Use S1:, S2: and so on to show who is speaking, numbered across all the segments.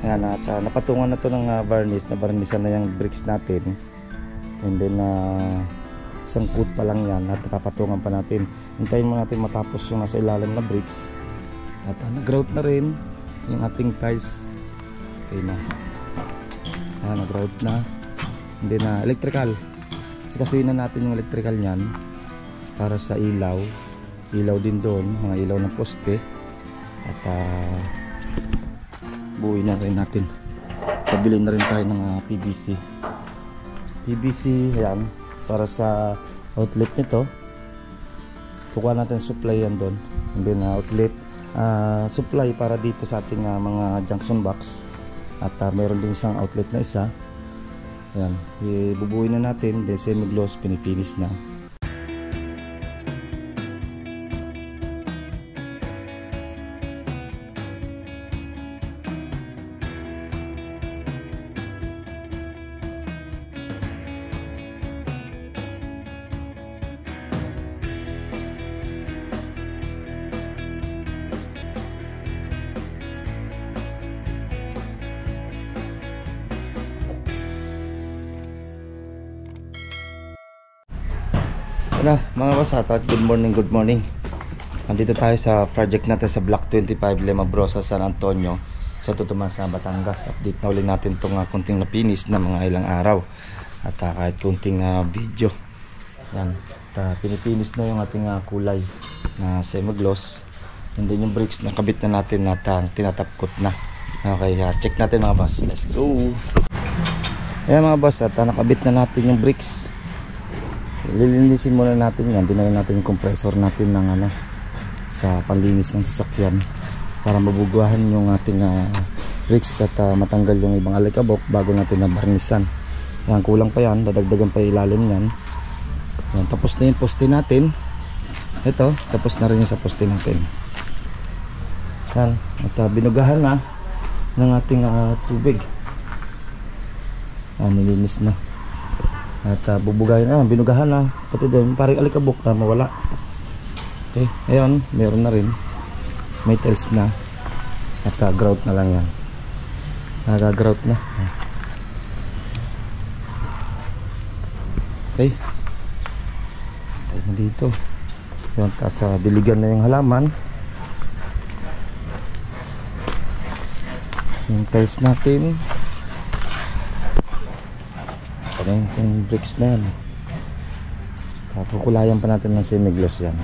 S1: Ayan, at napatungan na to ng varnish, na varnishan na yung bricks natin. And then isang coat pa lang yan at papatungan pa natin. Hintayin mo natin matapos yung nasa ilalim na bricks. At nag-grout na rin yung ating tiles. Okay na. Nag-grout na. And then electrical. Sikasuhin na natin yung electrical nyan para sa ilaw. Ilaw din doon, mga ilaw ng poste. At buuin na rin natin. Pabili na rin tayo ng PVC. PVC, yan, para sa outlet nito. Kukuha natin supply yan doon. And then outlet supply para dito sa ating mga junction box. At meron din isang outlet na isa. Yan, ibubuhin na natin. Then semi-gloss, pinifinish na. Na, mga boss, good morning, good morning. Nandito tayo sa project natin sa Block 25 Lema Brosa, San Antonio, sa Totomas, Batangas. Update na ulit natin itong kunting napinis na mga ilang araw. At kahit kunting video. Yan, pinipinis na yung ating kulay na semi-gloss. And then yung bricks nakabit na natin at tinatapkot na. Okay, check natin mga boss, let's go. Ayan mga boss, at nakabit na natin yung bricks. Lilinisin muna natin yan. Dinayin natin yung compressor natin ng sa panlinis ng sasakyan para mabuguhan yung ating bricks at matanggal yung ibang alikabok bago natin nabarnisan. Yan, kulang pa yan, dadagdagan pa ilalim yan. Yan, tapos na yung poste natin. Ito, tapos na rin yung sa poste natin. Yan, at binugahan na ng ating tubig. Nilinis na. At bubugayin na, binugahan na. Pati doon, parang alikabok mawala. Okay, ayun, meron na rin. May tiles na. At grout na lang yan. Nag-grout na. Okay. Ayun na dito. Ayun, tapos diligan na yung halaman. Yung tiles natin. Yung bricks na yan. Kukulayan pa natin ng semi-gloss yan.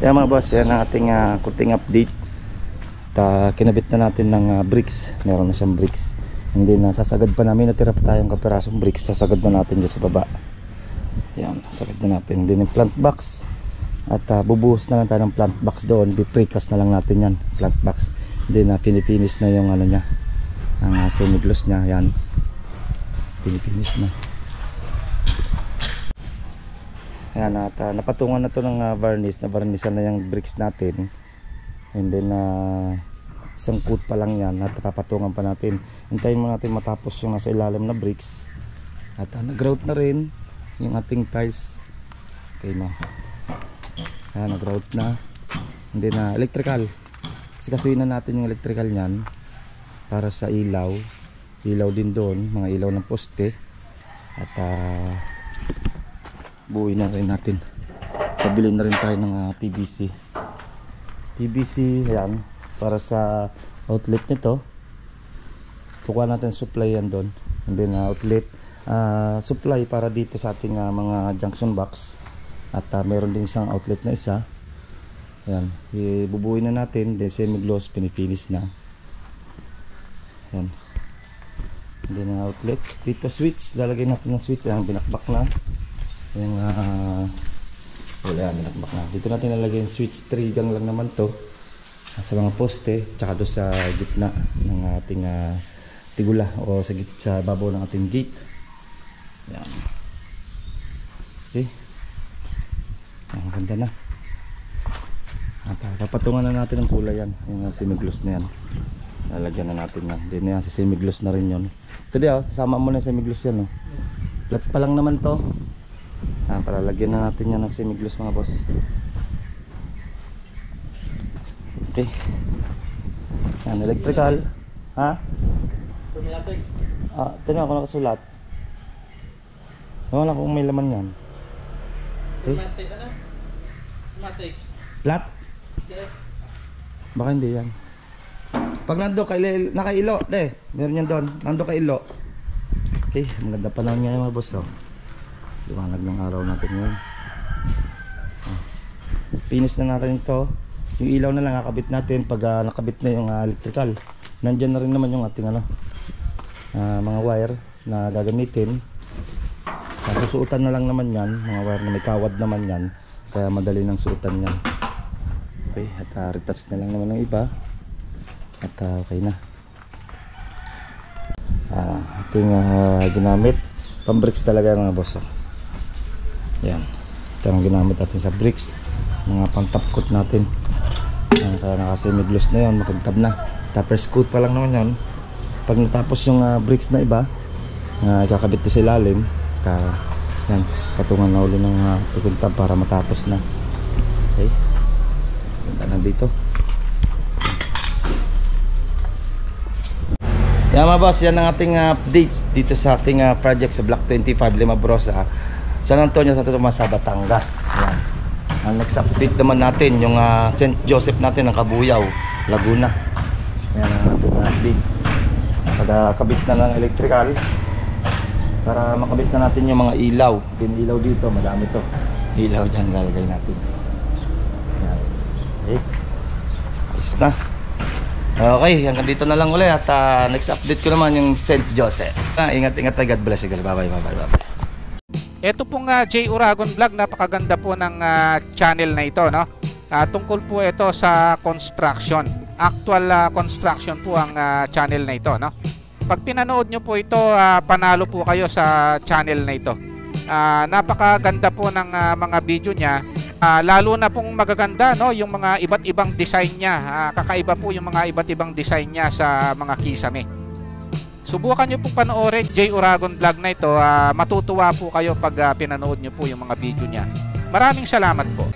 S1: Yan mga boss, yan ang ating kunting update. Kinabit na natin ng bricks. Meron na siyang bricks. Hindi na sasagad pa namin. Natira pa tayong kapirasong bricks. Sasagad na natin dyan sa baba. Yan, sasagad na natin. Hindi yung plant box. At bubuhos na lang tayo ng plant box doon. Precast na lang natin yan, plant box. Then pinifinish na yung niya, ang semi-gloss niya. Yan, pinifinish na. Yan, at napatungan na to ng varnish, na varnishan na yung bricks natin. And then isang coat pa lang yan at papatungan pa natin. Hintayin mo natin matapos yung nasa ilalim na bricks. At nag-grout na rin yung ating tiles. Okay na. Nag-grout na. Hindi na electrical. Sikasuhin na natin yung electrical nyan para sa ilaw. Ilaw din doon, mga ilaw ng poste. At buuin na rin natin. Pabili na rin tayo ng PVC. PVC, yan, para sa outlet nito. Kukuha natin supply yan doon. And then outlet supply para dito sa ating mga junction box. At meron din isang outlet na isa. Ayan, ibubuhin na natin. Then semi-gloss, pinifinish na. Ayan. Then outlet. Dito switch, lalagay natin ng switch. Ayan, binakbak na. Ayan, wala, binakbak na. Dito natin lalagay yung switch. 3 gang lang naman to. Sa mga poste, tsaka doon sa gitna ng ating tigula. O sa babaw ng ating gate. Ayan. Okay. Ang ganda na. At papatungan na natin ang kulay yan. Yung semi-gloss na yan. Lalagyan na natin yan. Hindi na yan, si semi-gloss na rin yun. Ito di, sasama mo na yung semi-gloss yan. Flat pa lang naman to. Palalagyan na natin yan ng semigloss mga boss. Okay. Yan, electrical. Ha? Tignan ako nakasulat. Wala kung may laman yan. Okay. Flat? Baka hindi yan. Pag nando nakailo, meron yan doon. Nando kailo. Okay, maganda pa lang ngayon mga boss. Liwanag ng araw natin ngayon. Finish na natin ito. Yung ilaw na lang kakabit natin pag nakabit na yung electrical. Nandiyan na rin naman yung ating mga wire na gagamitin. Susuotan na lang naman yan, mga wire na may kawad naman yan, kaya madali nang suotan yan. Okay, at retouch na lang naman ng iba. At okay na. Ating ginamit pang bricks talaga mga boss. Yan, ito ang ginamit natin sa bricks, mga pang top coat natin. Kaya naka semi-gloss na yun, makintab na. Tapos coat pa lang naman yun. Pag natapos yung bricks na iba, ikakabit to sa ilalim. Yan, patungan na ulo ng pakintab para matapos na. Okay, ganda na dito. Yan mga boss, yan ang ating update dito sa ating project sa Block 25 Limabrosa, San Antonio, Santo Tomas, Batangas. Yan. Ang next update naman natin yung St. Joseph natin ng Cabuyao, Laguna. Yan ang ating update. Pagkabit na ng electrical para makabit na natin yung mga ilaw. Ilaw dito, madami to. Ilaw dyan lalagay natin. Yan. Okay, ayos na. Okay, hanggang dito na lang ulit. At next update ko naman yung St. Joseph. Ingat-ingat tayo. God bless you. Bye bye.
S2: Ito pong J. Uragon Vlog, napakaganda po ng channel na ito, no? Tungkol po ito sa construction. Actual construction po ang channel na ito, no? Pag pinanood nyo po ito, panalo po kayo sa channel na ito. Napakaganda po ng mga video niya. Lalo na pong magaganda, no, yung mga iba't ibang design niya. Kakaiba po yung mga iba't ibang design niya sa mga kisame. Subukan nyo pong panoorin J. Uragon Vlog na ito. Matutuwa po kayo pag pinanood nyo po yung mga video niya. Maraming salamat po.